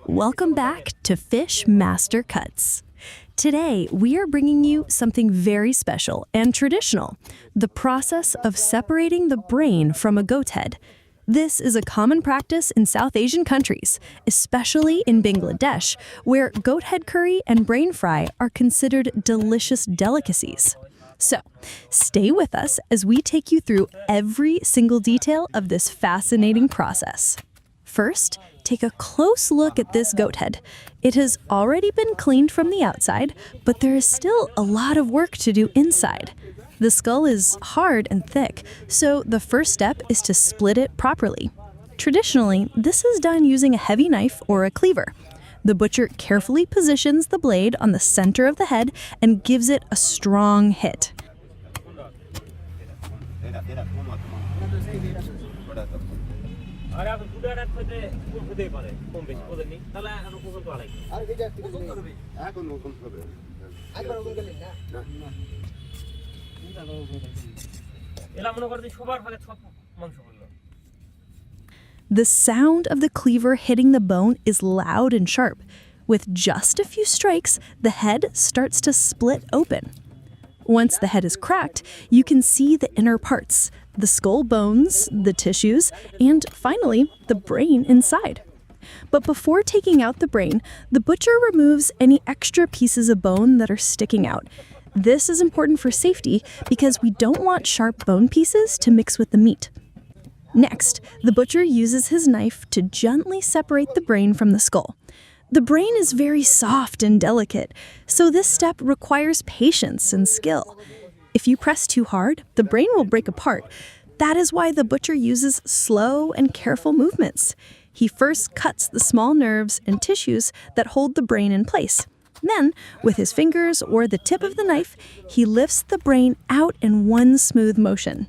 Welcome back to Fish Master Cuts. Today, we are bringing you something very special and traditional, the process of separating the brain from a goat head. This is a common practice in South Asian countries, especially in Bangladesh, where goat head curry and brain fry are considered delicious delicacies. So, stay with us as we take you through every single detail of this fascinating process. First, take a close look at this goat head. It has already been cleaned from the outside, but there is still a lot of work to do inside. The skull is hard and thick, so the first step is to split it properly. Traditionally, this is done using a heavy knife or a cleaver. The butcher carefully positions the blade on the center of the head and gives it a strong hit. The sound of the cleaver hitting the bone is loud and sharp. With just a few strikes, the head starts to split open. Once the head is cracked, you can see the inner parts, the skull bones, the tissues, and finally, the brain inside. But before taking out the brain, the butcher removes any extra pieces of bone that are sticking out. This is important for safety because we don't want sharp bone pieces to mix with the meat. Next, the butcher uses his knife to gently separate the brain from the skull. The brain is very soft and delicate, so this step requires patience and skill. If you press too hard, the brain will break apart. That is why the butcher uses slow and careful movements. He first cuts the small nerves and tissues that hold the brain in place. Then, with his fingers or the tip of the knife, he lifts the brain out in one smooth motion.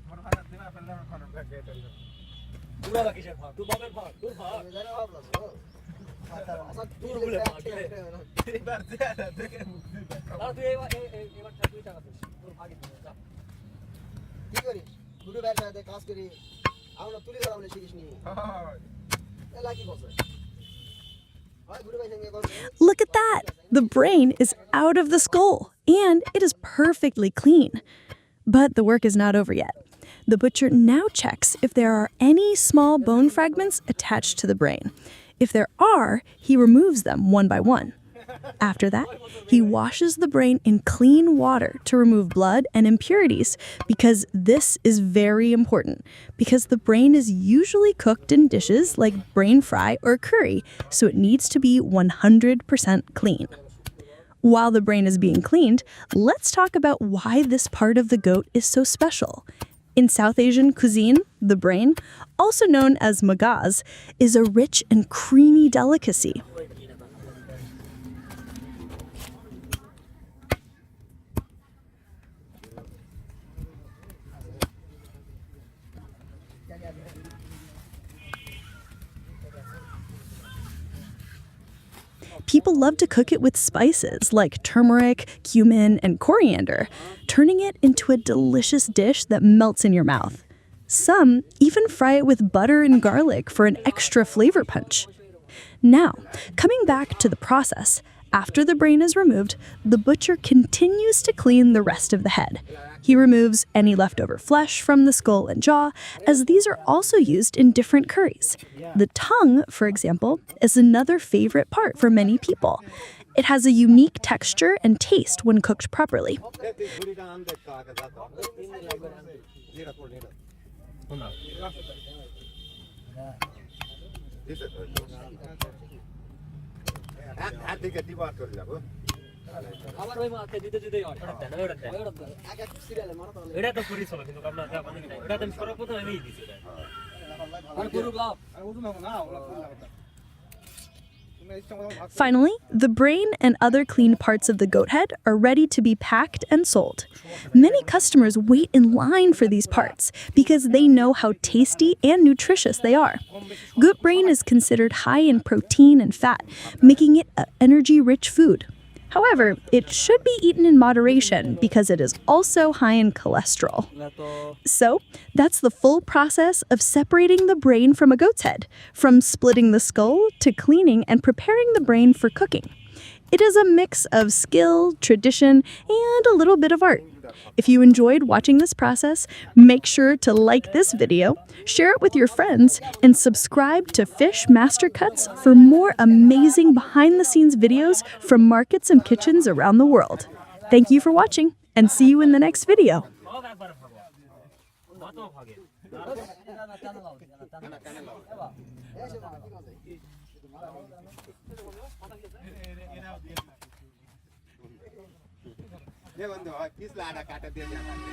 Look at that! The brain is out of the skull, and it is perfectly clean. But the work is not over yet. The butcher now checks if there are any small bone fragments attached to the brain. If there are, he removes them one by one. After that, he washes the brain in clean water to remove blood and impurities because this is very important because the brain is usually cooked in dishes like brain fry or curry, so it needs to be 100% clean. While the brain is being cleaned, let's talk about why this part of the goat is so special. In South Asian cuisine, the brain, also known as magaz, is a rich and creamy delicacy. People love to cook it with spices like turmeric, cumin, and coriander, turning it into a delicious dish that melts in your mouth. Some even fry it with butter and garlic for an extra flavor punch. Now, coming back to the process, after the brain is removed, the butcher continues to clean the rest of the head. He removes any leftover flesh from the skull and jaw, as these are also used in different curries. The tongue, for example, is another favorite part for many people. It has a unique texture and taste when cooked properly. Finally, the brain and other clean parts of the goat head are ready to be packed and sold. Many customers wait in line for these parts because they know how tasty and nutritious they are. Goat brain is considered high in protein and fat, making it an energy-rich food. However, it should be eaten in moderation because it is also high in cholesterol. So, that's the full process of separating the brain from a goat's head, from splitting the skull to cleaning and preparing the brain for cooking. It is a mix of skill, tradition, and a little bit of art. If you enjoyed watching this process, make sure to like this video, share it with your friends, and subscribe to Fish Master Cuts for more amazing behind-the-scenes videos from markets and kitchens around the world. Thank you for watching, and see you in the next video. ये बंदो किस लाड़ा काटा दिया जाता है